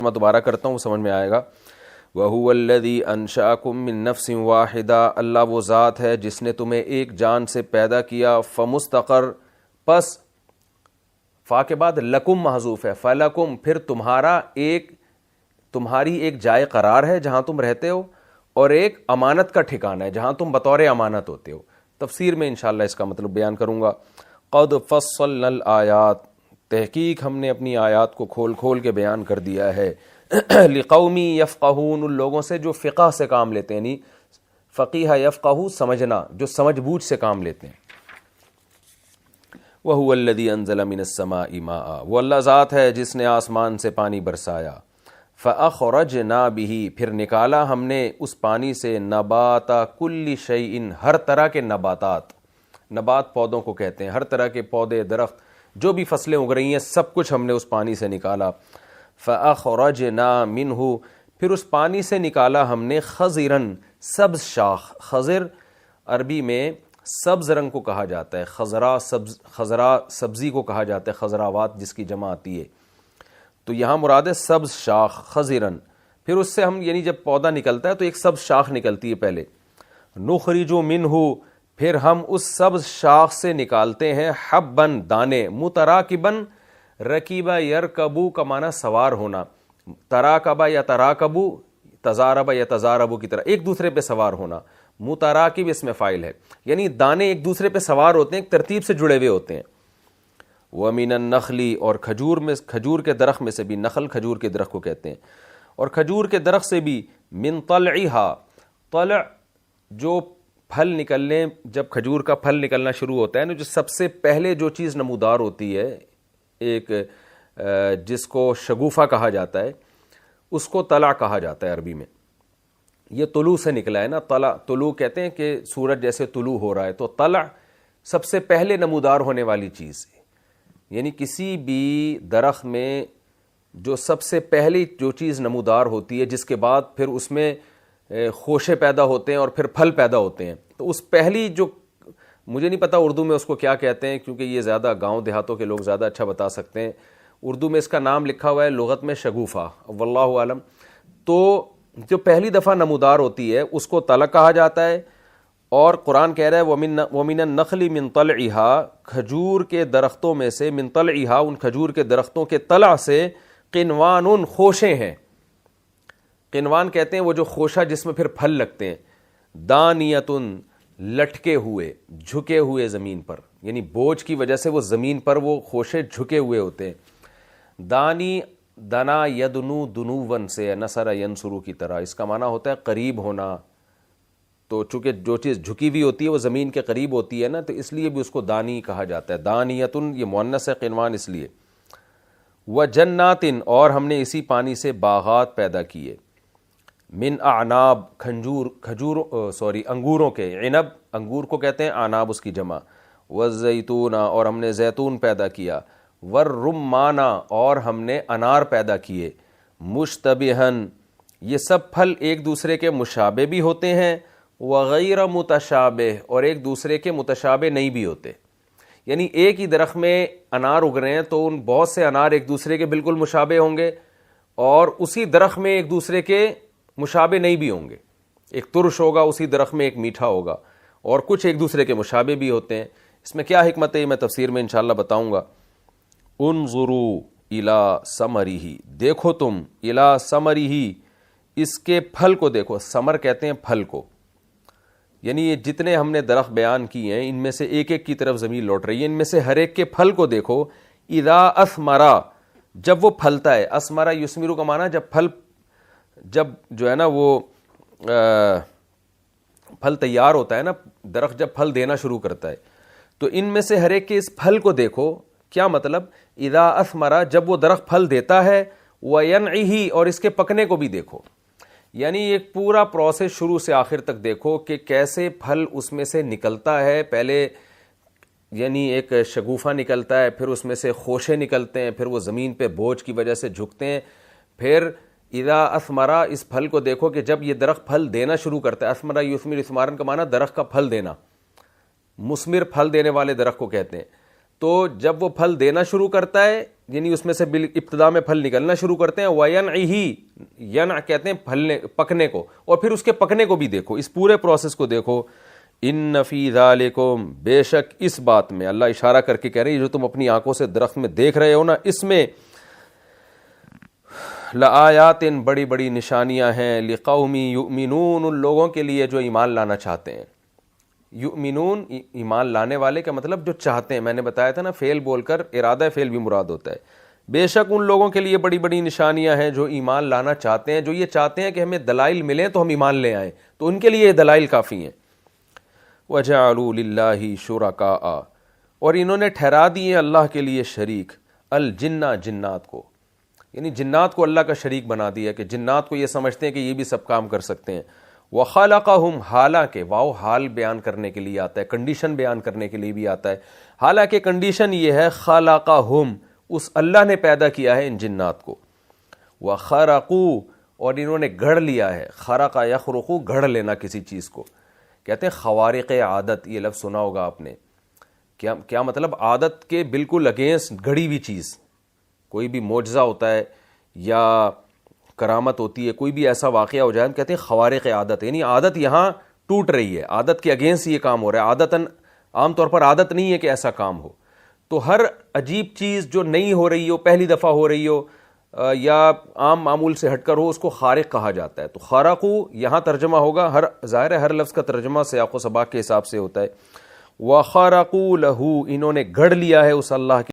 میں دوبارہ کرتا ہوں سمجھ میں آئے گا. وَهُوَ الَّذِي أَنشَأَكُم مِّن نَّفْسٍ وَاحِدَةٍ، اللہ وہ ذات ہے جس نے تمہیں ایک جان سے پیدا کیا. فمستقر، پس فا کے بعد لکم محذوف ہے، فلکم پھر تمہاری ایک جائے قرار ہے جہاں تم رہتے ہو، اور ایک امانت کا ٹھکانہ ہے جہاں تم بطور امانت ہوتے ہو. تفسیر میں انشاءاللہ اس کا مطلب بیان کروں گا. قد فصلنا الآیات، تحقیق ہم نے اپنی آیات کو کھول کھول کے بیان کر دیا ہے. لقومی یفقہون، ان لوگوں سے جو فقہ سے کام لیتے ہیں، یعنی فقیہ یفقہ سمجھنا، جو سمجھ بوجھ سے کام لیتے ہیں. وَهُوَ الَّذِي أَنزَلَ مِنَ السَّمَاءِ مَاءً، وہ اللہ ذات ہے جس نے آسمان سے پانی برسایا. فَأَخْرَجْنَا بِهِ، پھر نکالا ہم نے اس پانی سے نبات کل شیء، ہر طرح کے نباتات. نبات پودوں کو کہتے ہیں، ہر طرح کے پودے درخت جو بھی فصلیں اگ رہی ہیں سب کچھ ہم نے اس پانی سے نکالا. فَأَخْرَجْنَا مِنْهُ، پھر اس پانی سے نکالا ہم نے خضراً، سبز شاخ. خضر عربی میں سبز رنگ کو کہا جاتا ہے، خضرا سبزی کو کہا جاتا ہے، خضراوات جس کی جمع آتی ہے. تو یہاں مراد ہے سبز شاخ خضراً. پھر اس سے ہم یعنی جب پودا نکلتا ہے تو ایک سبز شاخ نکلتی ہے پہلے. نخرج منہ، پھر ہم اس سبز شاخ سے نکالتے ہیں حباً، دانے. متراکباً، رکیبہ یرکبو کا معنی سوار ہونا، تراکبہ یا تراکبو، تزاربہ یا تزاربو کی طرح ایک دوسرے پہ سوار ہونا. متراکب اس میں فاعل ہے، یعنی دانے ایک دوسرے پہ سوار ہوتے ہیں، ایک ترتیب سے جڑے ہوئے ہوتے ہیں. وَمِنَ النَّخْلِ، اور کھجور کے درخت میں سے بھی، نخل کھجور کے درخت کو کہتے ہیں، اور کھجور کے درخت سے بھی من طلعها، طلع جو پھل نکلنے، جب کھجور کا پھل نکلنا شروع ہوتا ہے نا، جو سب سے پہلے جو چیز نمودار ہوتی ہے، ایک جس کو شگوفہ کہا جاتا ہے، اس کو طلع کہا جاتا ہے عربی میں. یہ طلوع سے نکلا ہے نا، طلوع کہتے ہیں کہ سورج جیسے طلوع ہو رہا ہے، تو طلع سب سے پہلے نمودار ہونے والی چیز ہے. یعنی کسی بھی درخت میں جو سب سے پہلی جو چیز نمودار ہوتی ہے، جس کے بعد پھر اس میں خوشے پیدا ہوتے ہیں اور پھر پھل پیدا ہوتے ہیں، تو اس پہلی جو، مجھے نہیں پتا اردو میں اس کو کیا کہتے ہیں کیونکہ یہ زیادہ گاؤں دیہاتوں کے لوگ زیادہ اچھا بتا سکتے ہیں. اردو میں اس کا نام لکھا ہوا ہے لغت میں شگوفہ، واللہ عالم. تو جو پہلی دفعہ نمودار ہوتی ہے اس کو طلع کہا جاتا ہے. اور قرآن کہہ رہا ہے وَمِنَ النَّخْلِ مِن طَلْعِهَا، کھجور کے درختوں میں سے، من طَلْعِهَا ان کھجور کے درختوں کے طلع سے، قنوان خوشے ہیں. قنوان کہتے ہیں وہ جو خوشہ جس میں پھر پھل لگتے ہیں. دانیتن لٹکے ہوئے، جھکے ہوئے زمین پر، یعنی بوجھ کی وجہ سے وہ زمین پر وہ خوشے جھکے ہوئے ہوتے ہیں. دانی دنا یدنو دنون سے نصر ینصرو کی طرح، اس کا معنی ہوتا ہے قریب ہونا. تو چونکہ جو چیز جھکی ہوئی ہوتی ہے وہ زمین کے قریب ہوتی ہے نا، تو اس لیے بھی اس کو دانی کہا جاتا ہے. دانیتن یہ مؤنث ہے، قنوان اس لیے. وجناتن، اور ہم نے اسی پانی سے باغات پیدا کیے. من اعناب، انگوروں کے. عنب انگور کو کہتے ہیں، اعناب اس کی جمع. والزیتون، اور ہم نے زیتون پیدا کیا. والرمان، اور ہم نے انار پیدا کیے. مشتبہن، یہ سب پھل ایک دوسرے کے مشابہ بھی ہوتے ہیں، وغیر متشابہ، اور ایک دوسرے کے متشابہ نہیں بھی ہوتے. یعنی ایک ہی درخت میں انار اگ رہے ہیں تو ان بہت سے انار ایک دوسرے کے بالکل مشابہ ہوں گے، اور اسی درخت میں ایک دوسرے کے مشابہ نہیں بھی ہوں گے. ایک ترش ہوگا اسی درخت میں، ایک میٹھا ہوگا، اور کچھ ایک دوسرے کے مشابہ بھی ہوتے ہیں. اس میں کیا حکمت ہے میں تفسیر میں انشاءاللہ بتاؤں گا. انظروا الی ثمرہ، دیکھو تم، الی ثمرہ، اس کے پھل کو دیکھو. ثمر کہتے ہیں پھل کو، یعنی یہ جتنے ہم نے درخت بیان کیے ہیں ان میں سے ایک ایک کی طرف زمین لوٹ رہی ہے، ان میں سے ہر ایک کے پھل کو دیکھو. اذا اثمرا، جب وہ پھلتا ہے. اثمرا یثمرو کا معنی جب جو ہے نا وہ پھل تیار ہوتا ہے نا، درخت جب پھل دینا شروع کرتا ہے، تو ان میں سے ہر ایک کے اس پھل کو دیکھو. کیا مطلب؟ اذا اثمرا، جب وہ درخت پھل دیتا ہے. وینعہ، اور اس کے پکنے کو بھی دیکھو. یعنی ایک پورا پروسیس شروع سے آخر تک دیکھو کہ کیسے پھل اس میں سے نکلتا ہے. پہلے یعنی ایک شگوفہ نکلتا ہے، پھر اس میں سے خوشے نکلتے ہیں، پھر وہ زمین پہ بوجھ کی وجہ سے جھکتے ہیں. پھر اذا اثمرا، اس پھل کو دیکھو کہ جب یہ درخت پھل دینا شروع کرتا ہے. اثمرا یثمر، اثمارن کا معنی درخت کا پھل دینا، مثمر پھل دینے والے درخت کو کہتے ہیں. تو جب وہ پھل دینا شروع کرتا ہے، یعنی اس میں سے ابتدا میں پھل نکلنا شروع کرتے ہیں. وَيَنْعِهِ ینع کہتے ہیں پھلنے پکنے کو, اور پھر اس کے پکنے کو بھی دیکھو, اس پورے پروسیس کو دیکھو. ان فی ذالکم بے شک اس بات میں, اللہ اشارہ کر کے کہہ رہے ہیں جو تم اپنی آنکھوں سے درخت میں دیکھ رہے ہو نا, اس میں لآیات بڑی بڑی نشانیاں ہیں, لقوم یؤمنون ان لوگوں کے لیے جو ایمان لانا چاہتے ہیں. یؤمنون ایمان لانے والے کا مطلب جو چاہتے ہیں, میں نے بتایا تھا نا فعل بول کر ارادہ فعل بھی مراد ہوتا ہے. بے شک ان لوگوں کے لیے بڑی بڑی نشانیاں ہیں جو ایمان لانا چاہتے ہیں, جو یہ چاہتے ہیں کہ ہمیں دلائل ملیں تو ہم ایمان لے آئیں, تو ان کے لیے یہ دلائل کافی ہیں. وَجَعَلُوا لِلَّهِ شُرَكَاءَ اور انہوں نے ٹھہرا دیے اللہ کے لیے شریک, الجنہ جنات کو, یعنی جنات کو اللہ کا شریک بنا دیا کہ جنات کو یہ سمجھتے ہیں کہ یہ بھی سب کام کر سکتے ہیں. وَخَلَقَهُمْ حالانکہ واو حال بیان کرنے کے لیے آتا ہے, کنڈیشن بیان کرنے کے لیے بھی آتا ہے. حالانکہ کنڈیشن یہ ہے خَلَقَهُمْ اس اللہ نے پیدا کیا ہے ان جنات کو. وَخَرَقُوا اور انہوں نے گھڑ لیا ہے, خرق یخرق گھڑ لینا کسی چیز کو, کہتے ہیں خوارق عادت, یہ لفظ سنا ہوگا آپ نے. کیا مطلب؟ عادت کے بالکل اگینسٹ گھڑی ہوئی چیز. کوئی بھی معجزہ ہوتا ہے یا کرامت ہوتی ہے, کوئی بھی ایسا واقعہ ہو جائے, ہم کہتے ہیں خوارق عادت, یعنی عادت یہاں ٹوٹ رہی ہے, عادت کے اگینسٹ یہ کام ہو رہا ہے. عادتاً عام طور پر عادت نہیں ہے کہ ایسا کام ہو, تو ہر عجیب چیز جو نہیں ہو رہی ہو, پہلی دفعہ ہو رہی ہو یا عام معمول سے ہٹ کر ہو, اس کو خارق کہا جاتا ہے. تو خارقو یہاں ترجمہ ہوگا, ظاہر ہے ہر لفظ کا ترجمہ سیاق و سباق کے حساب سے ہوتا ہے. وَخَرَقُوا لَهُ انہوں نے گھڑ لیا ہے اس اللہ کے